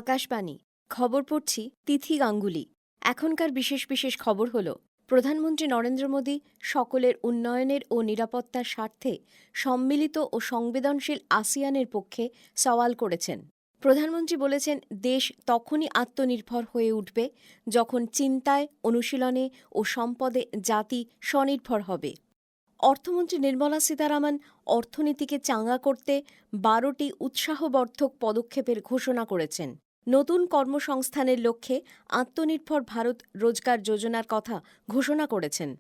আকাশবাণী খবর পড়ছি তিথি গাঙ্গুলি। এখনকার বিশেষ বিশেষ খবর হল, প্রধানমন্ত্রী নরেন্দ্র মোদী সকলের উন্নয়নের ও নিরাপত্তার স্বার্থে সম্মিলিত ও সংবেদনশীল আসিয়ানের পক্ষে সওয়াল করেছেন। প্রধানমন্ত্রী বলেছেন, দেশ তখনই আত্মনির্ভর হয়ে উঠবে যখন চিন্তায়, অনুশীলনে ও সম্পদে জাতি স্বনির্ভর হবে। অর্থমন্ত্রী নির্মলা সীতারামন অর্থনীতিকে চাঙ্গা করতে 12টি উৎসাহবর্ধক পদক্ষেপের ঘোষণা করেছেন। নতুন কর্মসংস্থানের লক্ষ্যে আত্মনির্ভর ভারত রোজগার যোজনার কথা ঘোষণা করেছেন।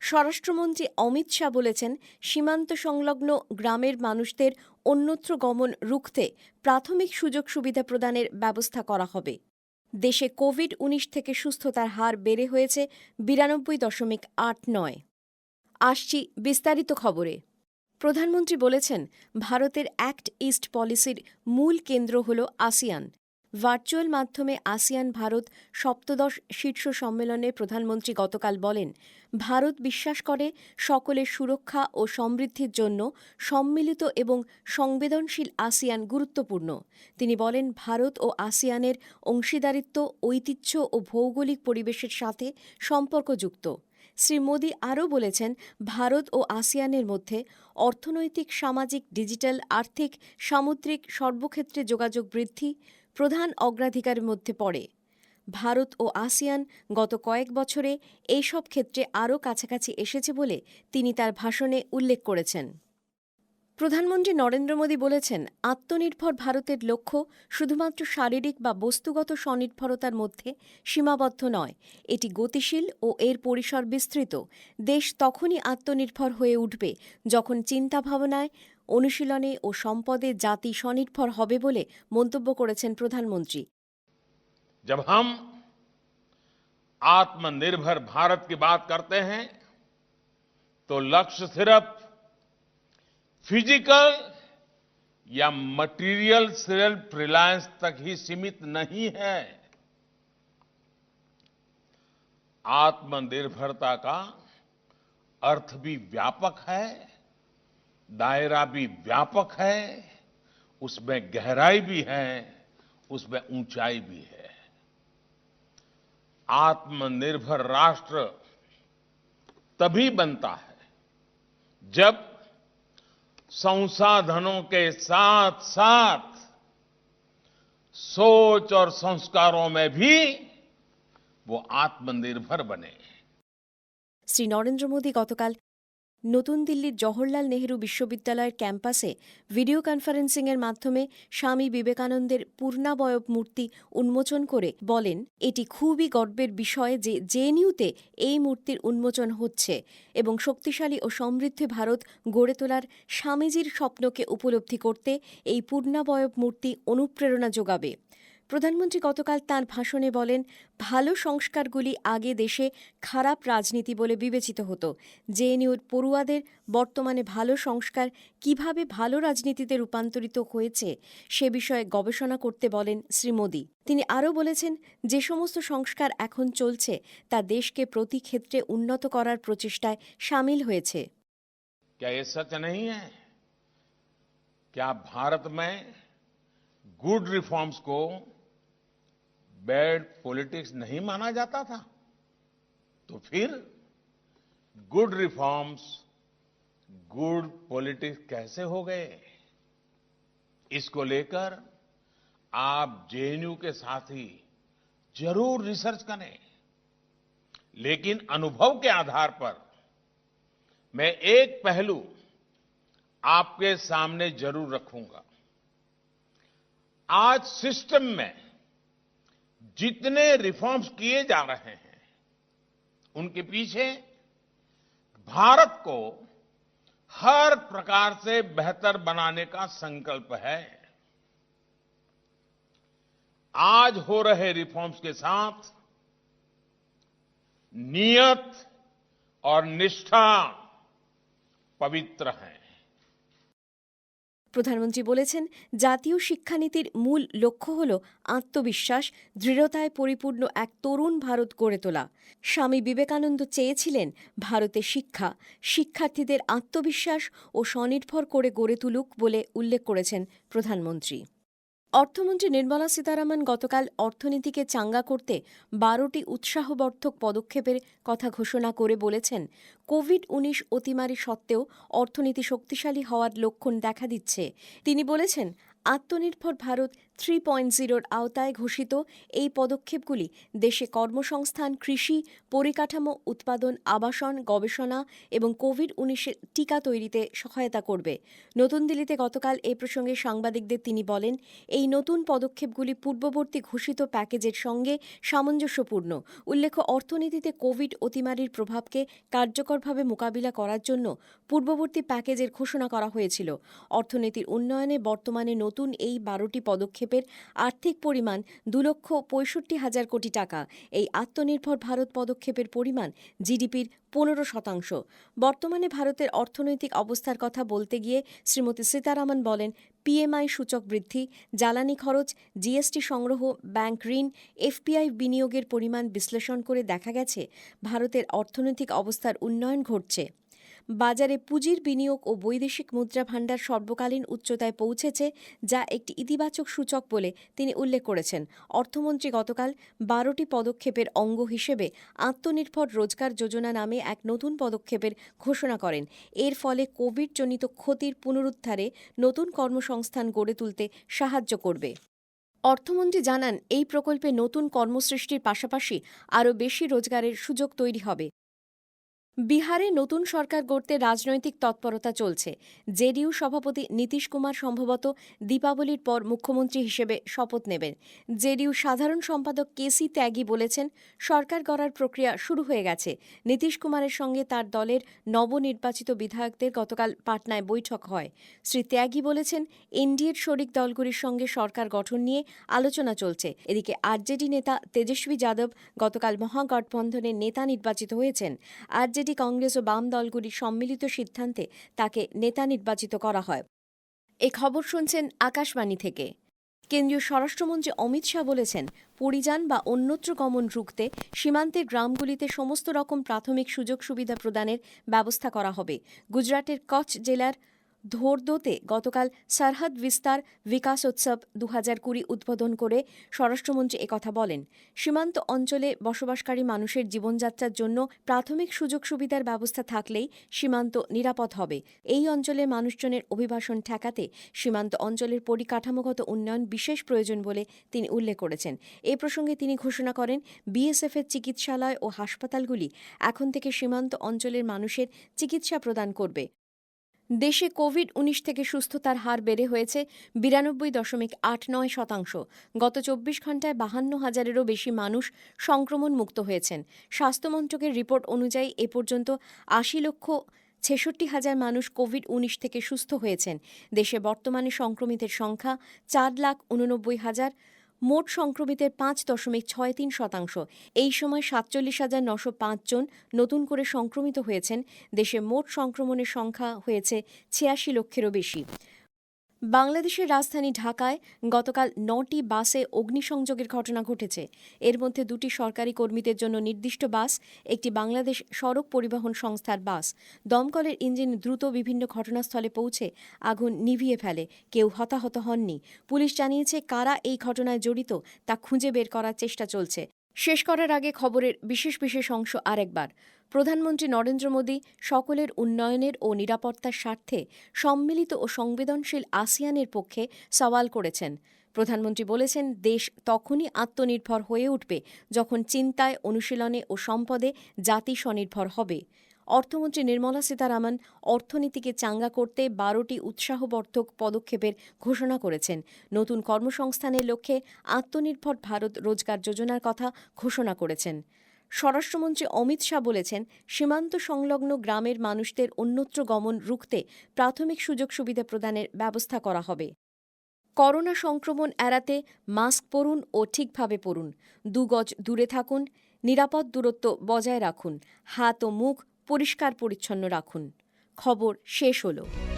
স্বরাষ্ট্রমন্ত্রী অমিত শাহ বলেছেন, সীমান্ত সংলগ্ন গ্রামের মানুষদের অন্যত্র গমন রুখতে প্রাথমিক সুযোগ সুবিধা প্রদানের ব্যবস্থা করা হবে। দেশে কোভিড-19 থেকে সুস্থতার হার বেড়ে হয়েছে 92.89। আসছি বিস্তারিত খবরে। প্রধানমন্ত্রী বলেছেন, ভারতের অ্যাক্ট ইস্ট পলিসির মূল কেন্দ্র হল আসিয়ান। ভার্চুয়াল মাধ্যমে আসিয়ান ভারত সপ্তদশ শীর্ষ সম্মেলনে প্রধানমন্ত্রী গতকাল বলেন, ভারত বিশ্বাস করে সকলের সুরক্ষা ও সমৃদ্ধির জন্য সম্মিলিত এবং সংবেদনশীল আসিয়ান গুরুত্বপূর্ণ। তিনি বলেন, ভারত ও আসিয়ানের অংশীদারিত্ব ঐতিহ্য ও ভৌগোলিক পরিবেশের সাথে সম্পর্কযুক্ত। শ্রী মোদী আরও বলেছেন, ভারত ও আসিয়ানের মধ্যে অর্থনৈতিক, সামাজিক, ডিজিটাল, আর্থিক, সামুদ্রিক সর্বক্ষেত্রে যোগাযোগ বৃদ্ধি প্রধান অগ্রাধিকারের মধ্যে পড়ে। ভারত ও আসিয়ান গত কয়েক বছরে এইসব ক্ষেত্রে আরও কাছাকাছি এসেছে বলে তিনি তার ভাষণে উল্লেখ করেছেন। প্রধানমন্ত্রী নরেন্দ্র মোদী বলেছেন, আত্মনির্ভর ভারতের লক্ষ্য শুধুমাত্র শারীরিক বা বস্তুগত স্বনির্ভরতার মধ্যে সীমাবদ্ধ নয়, এটি গতিশীল ও এর পরিসর বিস্তৃত। দেশ তখনই আত্মনির্ভর হয়ে উঠবে যখন চিন্তাভাবনায়, অনুশীলনে ও সম্পদে জাতি স্বনির্ভর হবে বলে মন্তব্য করেছেন প্রধানমন্ত্রী। जब हम आत्मनिर्भर भारत की बात करते हैं तो लक्ष्य सिर्फ फिजिकल या मटेरियल सेल्फ रिलायंस तक ही सीमित नहीं है। आत्मनिर्भरता का अर्थ भी व्यापक है, दायरा भी व्यापक है, उसमें गहराई भी है, उसमें ऊंचाई भी है। आत्मनिर्भर राष्ट्र तभी बनता है जब संसाधनों के साथ साथ सोच और संस्कारों में भी वो आत्मनिर्भर बने। শ্রী নরেন্দ্র মোদী গতকাল নতুন দিল্লির জওহরলাল নেহরু বিশ্ববিদ্যালয়ের ক্যাম্পাসে ভিডিও কনফারেন্সিংয়ের মাধ্যমে স্বামী বিবেকানন্দের পূর্ণাবয়ব মূর্তি উন্মোচন করে বলেন, এটি খুবই গর্বের বিষয় যে জেএনইউতে এই মূর্তির উন্মোচন হচ্ছে এবং শক্তিশালী ও সমৃদ্ধ ভারত গড়ে তোলার স্বামীজির স্বপ্নকে উপলব্ধি করতে এই পূর্ণাবয়ব মূর্তি অনুপ্রেরণা যোগাবে। প্রধানমন্ত্রী গতকাল তাঁর ভাষণে বলেন, ভালো সংস্কারগুলি আগে দেশে খারাপ রাজনীতি বলে বিবেচিত হতো। জেএনইউর পড়ুয়াদের বর্তমানে ভালো সংস্কার কিভাবে ভালো রাজনীতিতে রূপান্তরিত হয়েছে সে বিষয়ে গবেষণা করতে বলেন শ্রী মোদী। তিনি আরও বলেছেন, যে সমস্ত সংস্কার এখন চলছে তা দেশকে প্রতি ক্ষেত্রে উন্নত করার প্রচেষ্টায় শামিল হয়েছে। क्या ये सच नहीं है? क्या भारत में गुड रिफॉर्म्स को बैड पॉलिटिक्स नहीं माना जाता था? तो फिर गुड रिफॉर्म्स गुड पॉलिटिक्स कैसे हो गए? इसको लेकर आप जेएनयू के साथी जरूर रिसर्च करें, लेकिन अनुभव के आधार पर मैं एक पहलू आपके सामने जरूर रखूंगा। आज सिस्टम में जितने रिफॉर्म्स किए जा रहे हैं उनके पीछे भारत को हर प्रकार से बेहतर बनाने का संकल्प है। आज हो रहे रिफॉर्म्स के साथ नियत और निष्ठा पवित्र है। প্রধানমন্ত্রী বলেছেন, জাতীয় শিক্ষানীতির মূল লক্ষ্য হল আত্মবিশ্বাস, দৃঢ়তায় পরিপূর্ণ এক তরুণ ভারত গড়ে তোলা। স্বামী বিবেকানন্দ চেয়েছিলেন ভারতে শিক্ষা শিক্ষার্থীদের আত্মবিশ্বাস ও স্বনির্ভর করে গড়ে তুলুক বলে উল্লেখ করেছেন প্রধানমন্ত্রী। অর্থমন্ত্রী নির্মলা সীতারামন গতকাল অর্থনীতিকে চাঙ্গা করতে ১২টি উৎসাহবর্ধক পদক্ষেপের কথা ঘোষণা করে বলেছেন, কোভিড-১৯ অতিমারি সত্ত্বেও অর্থনীতি শক্তিশালী হওয়ার লক্ষণ দেখা দিচ্ছে। তিনি বলেছেন, আত্মনির্ভর ভারত 3.0-র আওতায় ঘোষিত এই পদক্ষেপগুলি দেশে কর্মসংস্থান, কৃষি, পরিকাঠামো, উৎপাদন, আবাসন, গবেষণা এবং কোভিড-১৯ টিকা তৈরিতে সহায়তা করবে। নতুন দিল্লিতে গতকাল এ প্রসঙ্গে সাংবাদিকদের তিনি বলেন, এই নতুন পদক্ষেপগুলি পূর্ববর্তী ঘোষিত প্যাকেজের সঙ্গে সামঞ্জস্যপূর্ণ। উল্লেখ্য, অর্থনীতিতে কোভিড অতিমারির প্রভাবকে কার্যকরভাবে মোকাবিলা করার জন্য পূর্ববর্তী প্যাকেজের ঘোষণা করা হয়েছিল। অর্থনীতির উন্নয়নে বর্তমানে নতুন এই ১২টি পদক্ষেপের আর্থিক পরিমাণ ২,৬৫,০০০ কোটি টাকা। এই আত্মনির্ভর ভারত পদক্ষেপের পরিমাণ জিডিপির ১৫%। বর্তমানে ভারতের অর্থনৈতিক অবস্থার কথা বলতে গিয়ে শ্রীমতী সীতারামন বলেন, পিএমআই সূচক বৃদ্ধি, জ্বালানি খরচ, জিএসটি সংগ্রহ, ব্যাংক ঋণ, এফপিআই বিনিয়োগের পরিমাণ বিশ্লেষণ করে দেখা গেছে ভারতের অর্থনৈতিক অবস্থার উন্নয়ন ঘটছে। বাজারে পুঁজির বিনিয়োগ ও বৈদেশিক মুদ্রা ভাণ্ডার সর্বকালীন উচ্চতায় পৌঁছেছে, যা একটি ইতিবাচক সূচক বলে তিনি উল্লেখ করেছেন। অর্থমন্ত্রী গতকাল ১২টি পদক্ষেপের অঙ্গ হিসেবে আত্মনির্ভর রোজগার যোজনা নামে এক নতুন পদক্ষেপের ঘোষণা করেন। এর ফলে কোভিডজনিত ক্ষতির পুনরুদ্ধারে নতুন কর্মসংস্থান গড়ে তুলতে সাহায্য করবে। অর্থমন্ত্রী জানান, এই প্রকল্পে নতুন কর্মসৃষ্টির পাশাপাশি আরও বেশি রোজগারের সুযোগ তৈরি হবে। বিহারে নতুন সরকার গড়তে রাজনৈতিক তৎপরতা চলছে। জেডিইউ সভাপতি নীতিশ কুমার সম্ভবত দীপাবলির পর মুখ্যমন্ত্রী হিসেবে শপথ নেবেন। জেডিইউ সাধারণ সম্পাদক কেসি ত্যাগী বলেছেন, সরকার গড়ার প্রক্রিয়া শুরু হয়ে গেছে। নীতিশ কুমারের সঙ্গে তার দলের নবনির্বাচিত বিধায়কদের গতকাল পাটনায় বৈঠক হয়। শ্রী ত্যাগী বলেছেন, এনডিএর শরিক দলগুলির সঙ্গে সরকার গঠন নিয়ে আলোচনা চলছে। এদিকে আরজেডি নেতা তেজস্বী যাদব গতকাল মহাগঠবন্ধনের নেতা নির্বাচিত হয়েছেন। আরজেডি, কংগ্রেস ও বাম দলগুলির সম্মিলিত সিদ্ধান্তে তাকে নেতা নির্বাচিত করা হয়। এ খবর শুনছেন আকাশবাণী থেকে। কেন্দ্রীয় স্বরাষ্ট্রমন্ত্রী অমিত শাহ বলেছেন, পরিযান বা অন্যত্র গমন রুখতে সীমান্তের গ্রামগুলিতে সমস্ত রকম প্রাথমিক সুযোগ সুবিধা প্রদানের ব্যবস্থা করা হবে। গুজরাটের কচ্ছ জেলার ধোর্দোতে গতকাল সরহদ বিস্তার বিকাশোৎসব ২০২০ উদ্বোধন করে স্বরাষ্ট্রমন্ত্রী একথা বলেন। সীমান্ত অঞ্চলে বসবাসকারী মানুষের জীবনযাত্রার জন্য প্রাথমিক সুযোগ সুবিধার ব্যবস্থা থাকলেই সীমান্ত নিরাপদ হবে। এই অঞ্চলের মানুষজনের অভিবাসন ঠেকাতে সীমান্ত অঞ্চলের পরিকাঠামোগত উন্নয়ন বিশেষ প্রয়োজন বলে তিনি উল্লেখ করেছেন। এ প্রসঙ্গে তিনি ঘোষণা করেন, বিএসএফের চিকিৎসালয় ও হাসপাতালগুলি এখন থেকে সীমান্ত অঞ্চলের মানুষের চিকিৎসা প্রদান করবে। দেশে কোভিড-১৯ থেকে সুস্থতার হার বেড়ে হয়েছে ৯২.৮৯%। গত ২৪ ঘণ্টায় ৫২,০০০-এরও বেশি মানুষ সংক্রমণ মুক্ত হয়েছেন। স্বাস্থ্যমন্ত্রকের রিপোর্ট অনুযায়ী এ পর্যন্ত ৮০,৬৬,০০০ মানুষ কোভিড-১৯ থেকে সুস্থ হয়েছেন। দেশে বর্তমানে সংক্রমিতের সংখ্যা ৪,৮৯,০০০। মোট সংক্রমিতের ৫.৬৩%। এই সময় ৪৭,৯০৫ জন নতুন করে সংক্রমিত হয়েছেন। দেশে মোট সংক্রমণের সংখ্যা হয়েছে ৮৬ লক্ষেরও বেশি। বাংলাদেশের রাজধানী ঢাকায় গতকাল ৯টি বাসে অগ্নিসংযোগের ঘটনা ঘটেছে। এর মধ্যে ২টি সরকারি কর্মীদের জন্য নির্দিষ্ট বাস, একটি বাংলাদেশ সড়ক পরিবহন সংস্থার বাস। দমকলের ইঞ্জিন দ্রুত বিভিন্ন ঘটনাস্থলে পৌঁছে আগুন নিভিয়ে ফেলে। কেউ হতাহত হননি। পুলিশ জানিয়েছে, কারা এই ঘটনায় জড়িত তা খুঁজে বের করার চেষ্টা চলছে। শেষ করার আগে খবরের বিশেষ বিশেষ অংশ আরেকবার। প্রধানমন্ত্রী নরেন্দ্র মোদী সকলের উন্নয়নের ও নিরাপত্তার স্বার্থে সম্মিলিত ও সংবেদনশীল আসিয়ানের পক্ষে সওয়াল করেছেন। প্রধানমন্ত্রী বলেছেন, দেশ তখনই আত্মনির্ভর হয়ে উঠবে যখন চিন্তায়, অনুশীলনে ও সম্পদে জাতি স্বনির্ভর হবে। অর্থমন্ত্রী নির্মলা সীতারামন অর্থনীতিকে চাঙ্গা করতে ১২টি উৎসাহবর্ধক পদক্ষেপের ঘোষণা করেছেন। নতুন কর্মসংস্থানের লক্ষ্যে আত্মনির্ভর ভারত রোজগার যোজনার কথা ঘোষণা করেছেন। স্বরাষ্ট্রমন্ত্রী অমিত শাহ বলেছেন, সীমান্ত সংলগ্ন গ্রামের মানুষদের অন্যত্র গমন রুখতে প্রাথমিক সুযোগ সুবিধা প্রদানের ব্যবস্থা করা হবে। করোনা সংক্রমণ এড়াতে মাস্ক পরুন ও ঠিকভাবে পরুন। ২ গজ দূরে থাকুন। নিরাপদ দূরত্ব বজায় রাখুন। হাত ও মুখ পরিষ্কার পরিচ্ছন্ন রাখুন। খবর শেষ হলো।